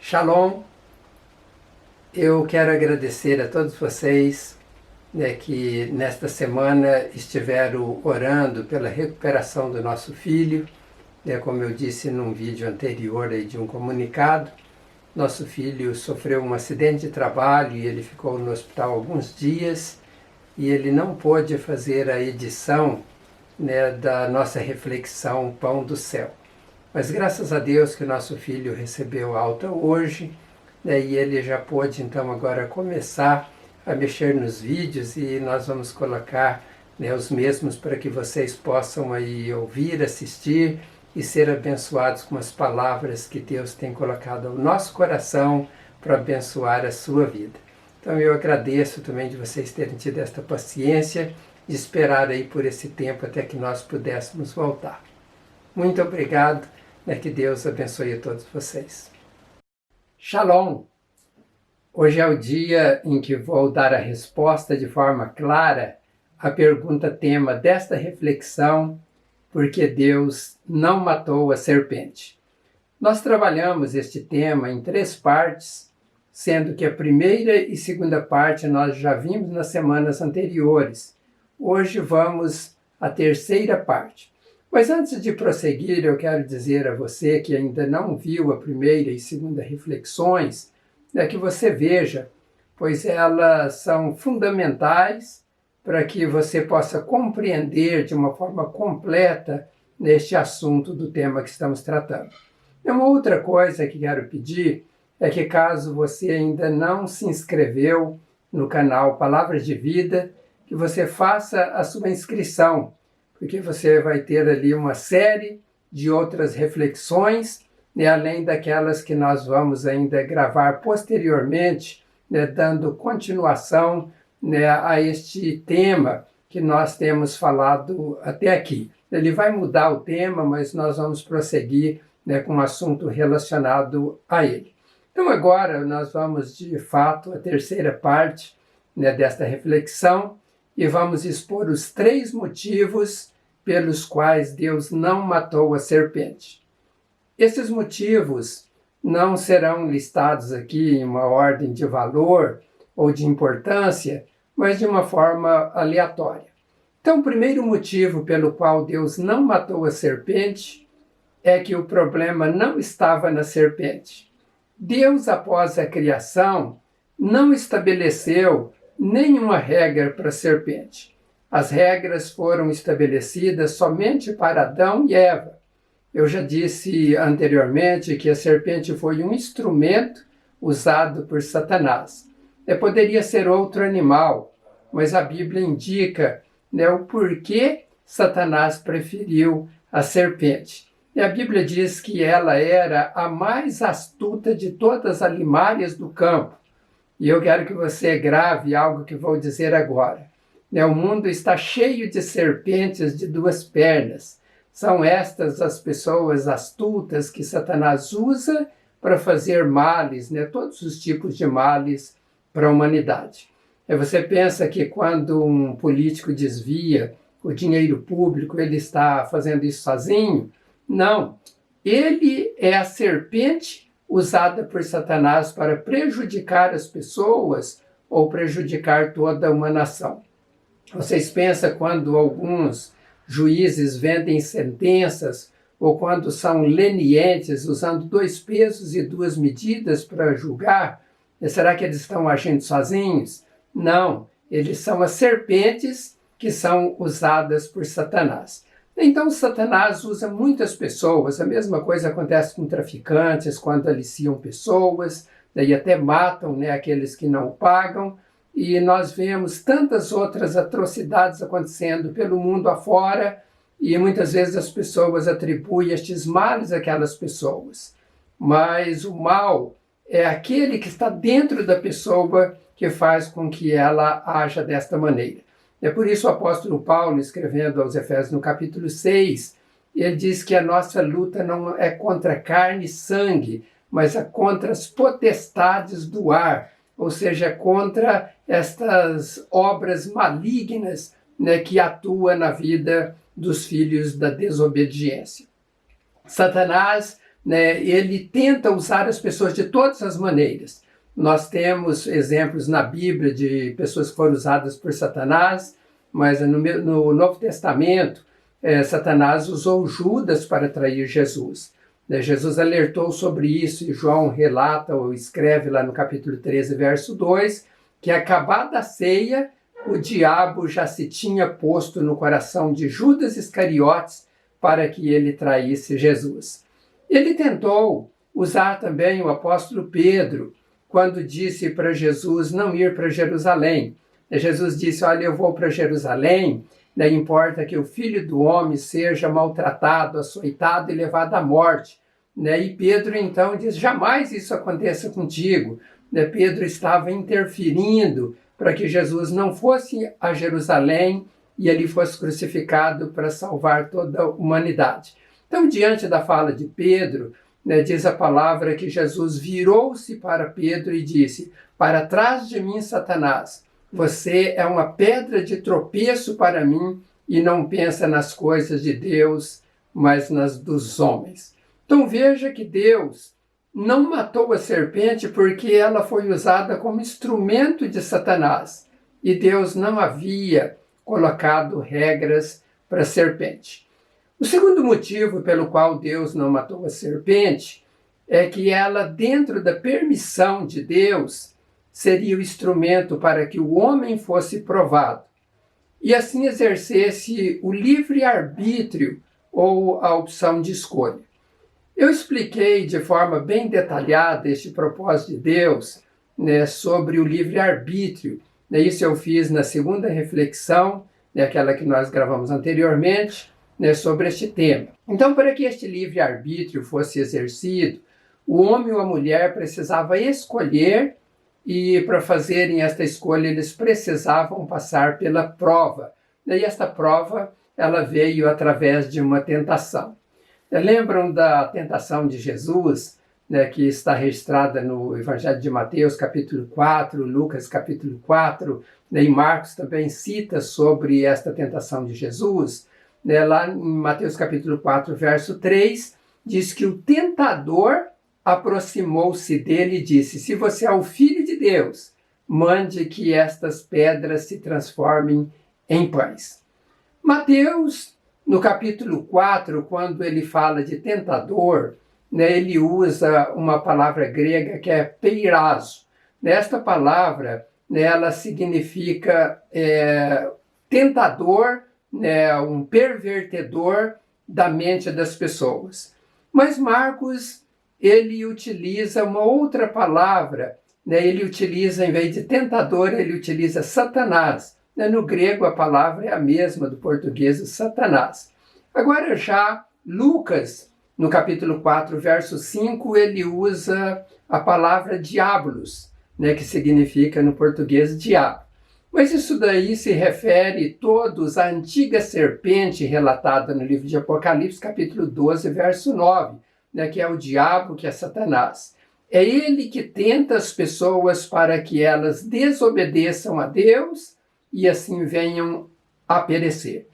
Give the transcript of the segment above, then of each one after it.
Shalom, eu quero agradecer a todos vocês que nesta semana estiveram orando pela recuperação do nosso filho. Como eu disse num vídeo anterior de um comunicado, nosso filho sofreu um acidente de trabalho e ele ficou no hospital alguns dias e ele não pôde fazer a edição da nossa reflexão Pão do Céu. Mas graças a Deus que o nosso filho recebeu alta hoje, e ele já pôde então agora começar a mexer nos vídeos e nós vamos colocar os mesmos para que vocês possam aí ouvir, assistir e ser abençoados com as palavras que Deus tem colocado ao nosso coração para abençoar a sua vida. Então eu agradeço também de vocês terem tido esta paciência de esperar aí por esse tempo até que nós pudéssemos voltar. Muito obrigado. Que Deus abençoe a todos vocês. Shalom! Hoje é o dia em que vou dar a resposta de forma clara à pergunta tema desta reflexão: por que Deus não matou a serpente? Nós trabalhamos este tema em 3 partes, sendo que a primeira e segunda parte nós já vimos nas semanas anteriores. Hoje vamos à terceira parte. Mas antes de prosseguir, eu quero dizer a você que ainda não viu a primeira e segunda reflexões, que você veja, pois elas são fundamentais para que você possa compreender de uma forma completa neste assunto do tema que estamos tratando. E uma outra coisa que quero pedir é que, caso você ainda não se inscreveu no canal Palavras de Vida, que você faça a sua inscrição, porque você vai ter ali uma série de outras reflexões, além daquelas que nós vamos ainda gravar posteriormente, dando continuação a este tema que nós temos falado até aqui. Ele vai mudar o tema, mas nós vamos prosseguir com um assunto relacionado a ele. Então agora nós vamos, de fato, à terceira parte desta reflexão e vamos expor os 3 motivos pelos quais Deus não matou a serpente. Esses motivos não serão listados aqui em uma ordem de valor ou de importância, mas de uma forma aleatória. Então, o primeiro motivo pelo qual Deus não matou a serpente é que o problema não estava na serpente. Deus, após a criação, não estabeleceu nenhuma regra para a serpente. As regras foram estabelecidas somente para Adão e Eva. Eu já disse anteriormente que a serpente foi um instrumento usado por Satanás. Poderia ser outro animal, mas a Bíblia indica o porquê Satanás preferiu a serpente. E a Bíblia diz que ela era a mais astuta de todas as alimárias do campo. E eu quero que você grave algo que vou dizer agora. O mundo está cheio de serpentes de 2 pernas. São estas as pessoas astutas que Satanás usa para fazer males, todos os tipos de males para a humanidade. Você pensa que quando um político desvia o dinheiro público, ele está fazendo isso sozinho? Não. Ele é a serpente usada por Satanás para prejudicar as pessoas ou prejudicar toda uma nação. Vocês pensam quando alguns juízes vendem sentenças ou quando são lenientes, usando 2 pesos e 2 medidas para julgar, será que eles estão agindo sozinhos? Não, eles são as serpentes que são usadas por Satanás. Então, Satanás usa muitas pessoas. A mesma coisa acontece com traficantes, quando aliciam pessoas, e até matam aqueles que não pagam. E nós vemos tantas outras atrocidades acontecendo pelo mundo afora, e muitas vezes as pessoas atribuem estes males àquelas pessoas. Mas o mal é aquele que está dentro da pessoa que faz com que ela haja desta maneira. É por isso o apóstolo Paulo, escrevendo aos Efésios no capítulo 6, ele diz que a nossa luta não é contra carne e sangue, mas é contra as potestades do ar, ou seja, contra estas obras malignas que atuam na vida dos filhos da desobediência. Satanás né, ele tenta usar as pessoas de todas as maneiras. Nós temos exemplos na Bíblia de pessoas que foram usadas por Satanás, mas no Novo Testamento, Satanás usou Judas para trair Jesus. Jesus alertou sobre isso e João relata ou escreve lá no capítulo 13, verso 2, que acabada a ceia, o diabo já se tinha posto no coração de Judas Iscariotes para que ele traísse Jesus. Ele tentou usar também o apóstolo Pedro, quando disse para Jesus não ir para Jerusalém. Jesus disse, olha, eu vou para Jerusalém, não importa que o Filho do Homem seja maltratado, açoitado e levado à morte. E Pedro então diz, jamais isso aconteça contigo. Pedro estava interferindo para que Jesus não fosse a Jerusalém e ali fosse crucificado para salvar toda a humanidade. Então, diante da fala de Pedro, diz a palavra que Jesus virou-se para Pedro e disse, para trás de mim, Satanás, você é uma pedra de tropeço para mim e não pensa nas coisas de Deus, mas nas dos homens. Então veja que Deus não matou a serpente porque ela foi usada como instrumento de Satanás. E Deus não havia colocado regras para a serpente. O segundo motivo pelo qual Deus não matou a serpente é que ela, dentro da permissão de Deus, seria o instrumento para que o homem fosse provado e assim exercesse o livre-arbítrio ou a opção de escolha. Eu expliquei de forma bem detalhada este propósito de Deus, sobre o livre-arbítrio. Isso eu fiz na segunda reflexão, aquela que nós gravamos anteriormente, sobre este tema. Então, para que este livre-arbítrio fosse exercido, o homem ou a mulher precisava escolher e para fazerem esta escolha eles precisavam passar pela prova. E esta prova ela veio através de uma tentação. Lembram da tentação de Jesus, que está registrada no Evangelho de Mateus, capítulo 4, Lucas, capítulo 4, e Marcos também cita sobre esta tentação de Jesus. Lá em Mateus, capítulo 4, verso 3, diz que o tentador aproximou-se dele e disse, se você é o Filho de Deus, mande que estas pedras se transformem em pães. Mateus, no capítulo 4, quando ele fala de tentador, ele usa uma palavra grega que é peirazo. Esta palavra, ela significa tentador, um pervertedor da mente das pessoas. Mas Marcos, ele utiliza uma outra palavra, ele utiliza, em vez de tentador, ele utiliza Satanás. No grego, a palavra é a mesma do português, Satanás. Agora já Lucas, no capítulo 4, verso 5, ele usa a palavra diabolos, que significa no português diabo. Mas isso daí se refere todos à antiga serpente relatada no livro de Apocalipse, capítulo 12, verso 9, que é o diabo, que é Satanás. É ele que tenta as pessoas para que elas desobedeçam a Deus e assim venham a perecer.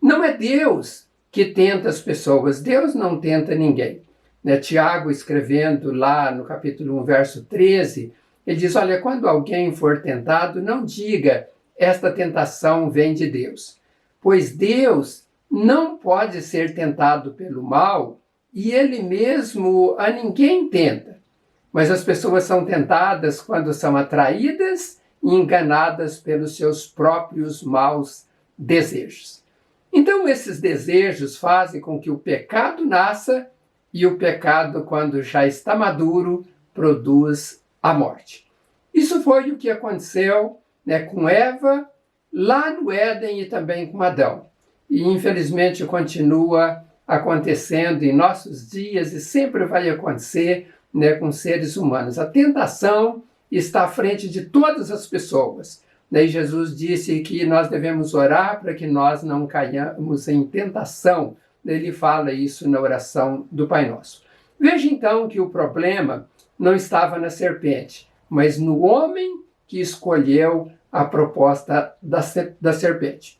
Não é Deus que tenta as pessoas, Deus não tenta ninguém. Tiago, escrevendo lá no capítulo 1, verso 13, ele diz, olha, quando alguém for tentado, não diga, esta tentação vem de Deus. Pois Deus não pode ser tentado pelo mal e ele mesmo a ninguém tenta. Mas as pessoas são tentadas quando são atraídas e enganadas pelos seus próprios maus desejos. Então, esses desejos fazem com que o pecado nasça e o pecado, quando já está maduro, produz a morte. Isso foi o que aconteceu com Eva, lá no Éden e também com Adão. E, infelizmente, continua acontecendo em nossos dias e sempre vai acontecer com seres humanos. A tentação está à frente de todas as pessoas. E Jesus disse que nós devemos orar para que nós não caiamos em tentação. Ele fala isso na oração do Pai Nosso. Veja então que o problema não estava na serpente, mas no homem que escolheu a proposta da serpente.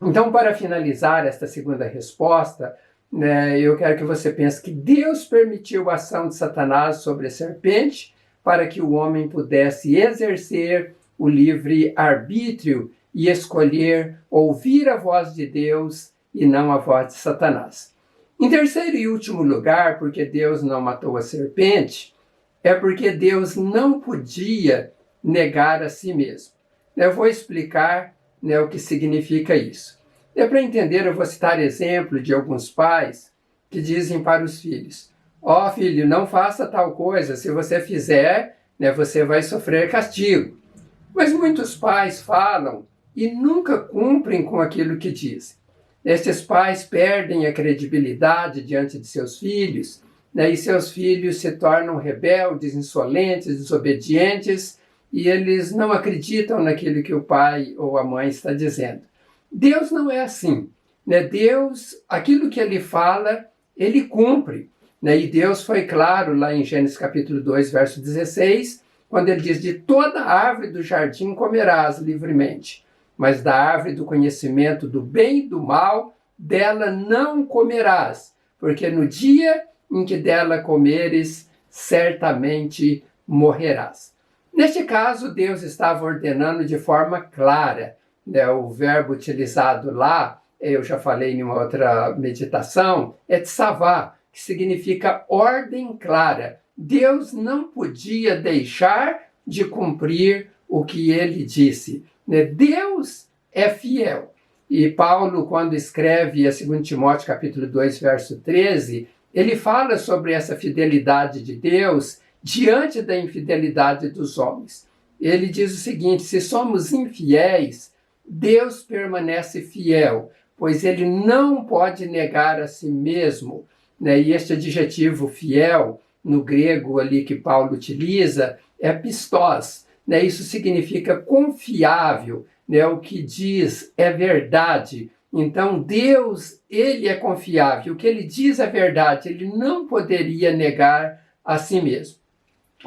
Então, para finalizar esta segunda resposta, né, eu quero que você pense que Deus permitiu a ação de Satanás sobre a serpente para que o homem pudesse exercer o livre arbítrio e escolher ouvir a voz de Deus e não a voz de Satanás. Em terceiro e último lugar, porque Deus não matou a serpente, é porque Deus não podia negar a si mesmo. Eu vou explicar, né, o que significa isso. Para entender, eu vou citar exemplo de alguns pais que dizem para os filhos: ó, filho, não faça tal coisa, se você fizer, né, você vai sofrer castigo. Mas muitos pais falam e nunca cumprem com aquilo que dizem. Estes pais perdem a credibilidade diante de seus filhos, né, e seus filhos se tornam rebeldes, insolentes, desobedientes, e eles não acreditam naquilo que o pai ou a mãe está dizendo. Deus não é assim, né? Deus, aquilo que ele fala, ele cumpre, né? E Deus foi claro lá em Gênesis capítulo 2, verso 16, quando ele diz: de toda árvore do jardim comerás livremente, mas da árvore do conhecimento do bem e do mal, dela não comerás, porque no dia em que dela comeres, certamente morrerás. Neste caso, Deus estava ordenando de forma clara, né? O verbo utilizado lá, eu já falei em uma outra meditação, é tsavá, que significa ordem clara. Deus não podia deixar de cumprir o que ele disse, né? Deus é fiel. E Paulo, quando escreve a 2 Timóteo capítulo 2, verso 13, ele fala sobre essa fidelidade de Deus diante da infidelidade dos homens. Ele diz o seguinte: se somos infiéis, Deus permanece fiel, pois ele não pode negar a si mesmo, né? E este adjetivo fiel, no grego ali que Paulo utiliza, é pistós, né? Isso significa confiável, né? O que diz é verdade. Então Deus, ele é confiável, o que ele diz é verdade, ele não poderia negar a si mesmo.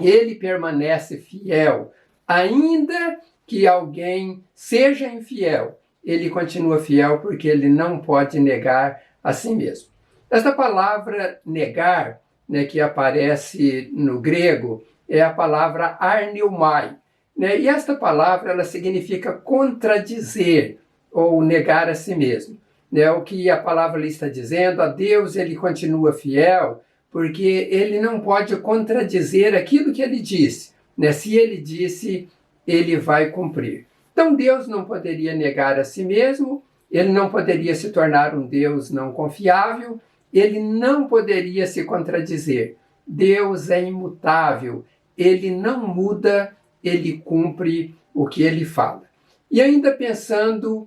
Ele permanece fiel, ainda que alguém seja infiel, ele continua fiel porque ele não pode negar a si mesmo. Esta palavra negar, né, que aparece no grego, é a palavra arneumai, né? E esta palavra ela significa contradizer ou negar a si mesmo, né? O que a palavra lhe está dizendo: a Deus ele continua fiel, porque ele não pode contradizer aquilo que ele disse, né? Se ele disse, ele vai cumprir. Então Deus não poderia negar a si mesmo, ele não poderia se tornar um Deus não confiável, ele não poderia se contradizer. Deus é imutável, ele não muda, ele cumpre o que ele fala. E ainda pensando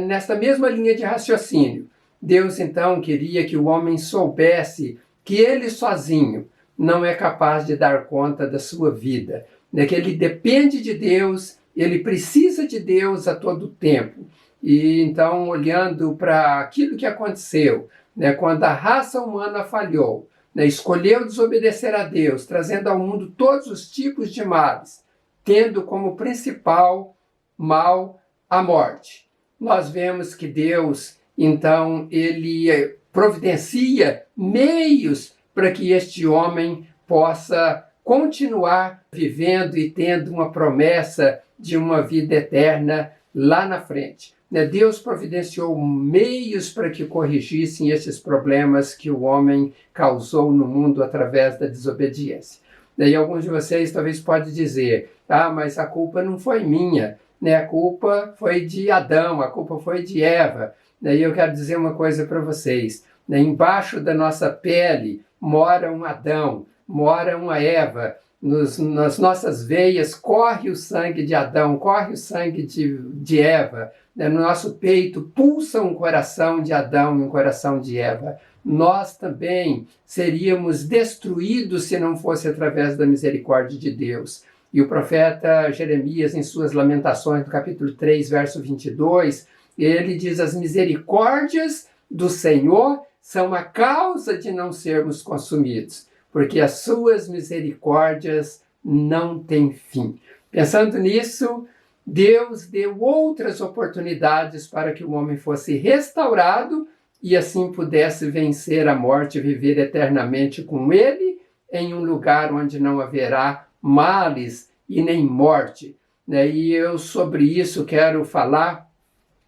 nesta mesma linha de raciocínio, Deus então queria que o homem soubesse que ele sozinho não é capaz de dar conta da sua vida, né? Que ele depende de Deus, ele precisa de Deus a todo tempo. E então, olhando para aquilo que aconteceu, né, quando a raça humana falhou, né, escolheu desobedecer a Deus, trazendo ao mundo todos os tipos de males, tendo como principal mal a morte. Nós vemos que Deus, então, ele providencia meios para que este homem possa continuar vivendo e tendo uma promessa de uma vida eterna lá na frente. Deus providenciou meios para que corrigissem esses problemas que o homem causou no mundo através da desobediência. E alguns de vocês talvez podem dizer: ah, mas a culpa não foi minha, a culpa foi de Adão, a culpa foi de Eva. E eu quero dizer uma coisa para vocês: embaixo da nossa pele mora um Adão, mora uma Eva. Nas nossas veias corre o sangue de Adão, corre o sangue de Eva. No nosso peito pulsa um coração de Adão e um coração de Eva. Nós também seríamos destruídos se não fosse através da misericórdia de Deus. E o profeta Jeremias, em suas Lamentações, no capítulo 3, verso 22, ele diz: as misericórdias do Senhor são a causa de não sermos consumidos, porque as suas misericórdias não têm fim. Pensando nisso, Deus deu outras oportunidades para que o homem fosse restaurado e assim pudesse vencer a morte e viver eternamente com Ele em um lugar onde não haverá males e nem morte. E eu sobre isso quero falar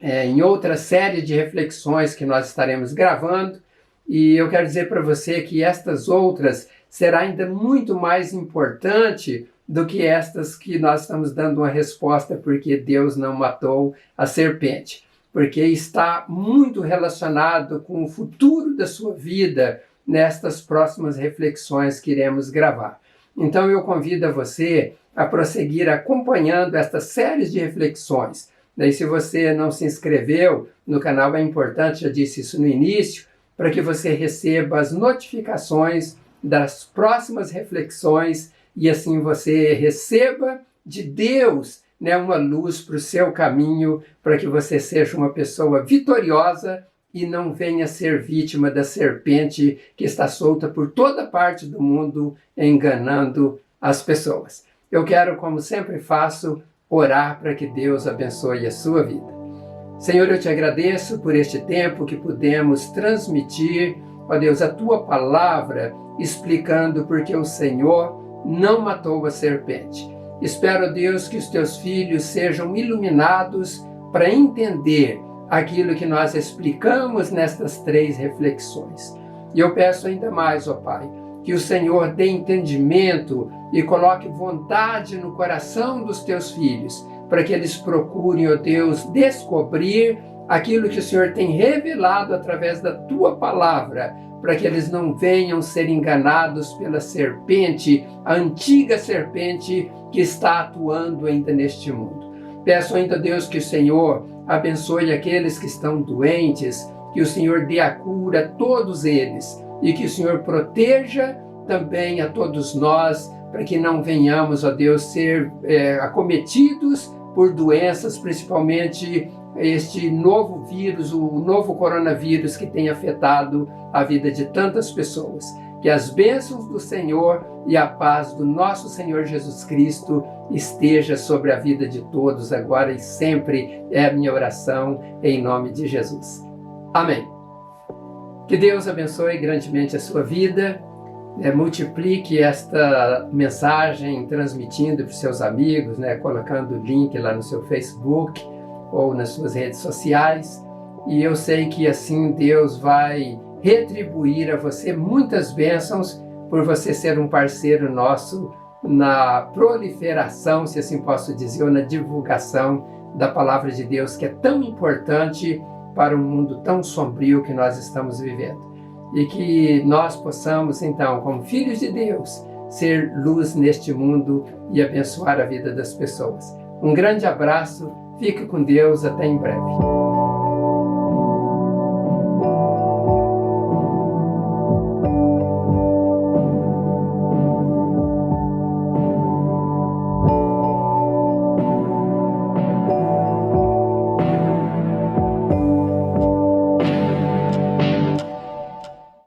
em outra série de reflexões que nós estaremos gravando, e eu quero dizer para você que estas outras será ainda muito mais importante do que estas que nós estamos dando uma resposta porque Deus não matou a serpente, porque está muito relacionado com o futuro da sua vida nestas próximas reflexões que iremos gravar. Então eu convido a você a prosseguir acompanhando estas séries de reflexões. Daí, se você não se inscreveu no canal, é importante, já disse isso no início, para que você receba as notificações das próximas reflexões e assim você receba de Deus uma luz para o seu caminho, para que você seja uma pessoa vitoriosa e não venha ser vítima da serpente que está solta por toda parte do mundo, enganando as pessoas. Eu quero, como sempre faço, orar para que Deus abençoe a sua vida. Senhor, eu te agradeço por este tempo que pudemos transmitir, ó Deus, a tua palavra, explicando porque o Senhor não matou a serpente. Espero, Deus, que os teus filhos sejam iluminados para entender aquilo que nós explicamos nestas 3 reflexões. E eu peço ainda mais, ó Pai, que o Senhor dê entendimento e coloque vontade no coração dos teus filhos, para que eles procurem, ó Deus, descobrir aquilo que o Senhor tem revelado através da tua palavra, para que eles não venham ser enganados pela serpente, a antiga serpente que está atuando ainda neste mundo. Peço ainda, Deus, que o Senhor abençoe aqueles que estão doentes, que o Senhor dê a cura a todos eles e que o Senhor proteja também a todos nós, para que não venhamos, ó Deus, ser acometidos por doenças, principalmente este novo vírus, o novo coronavírus que tem afetado a vida de tantas pessoas. Que as bênçãos do Senhor e a paz do nosso Senhor Jesus Cristo esteja sobre a vida de todos, agora e sempre, é a minha oração, em nome de Jesus. Amém. Que Deus abençoe grandemente a sua vida, multiplique esta mensagem transmitindo para os seus amigos, colocando o link lá no seu Facebook ou nas suas redes sociais, e eu sei que assim Deus vai retribuir a você muitas bênçãos por você ser um parceiro nosso na proliferação, se assim posso dizer, ou na divulgação da palavra de Deus, que é tão importante para um mundo tão sombrio que nós estamos vivendo. E que nós possamos, então, como filhos de Deus, ser luz neste mundo e abençoar a vida das pessoas. Um grande abraço, fique com Deus, até em breve.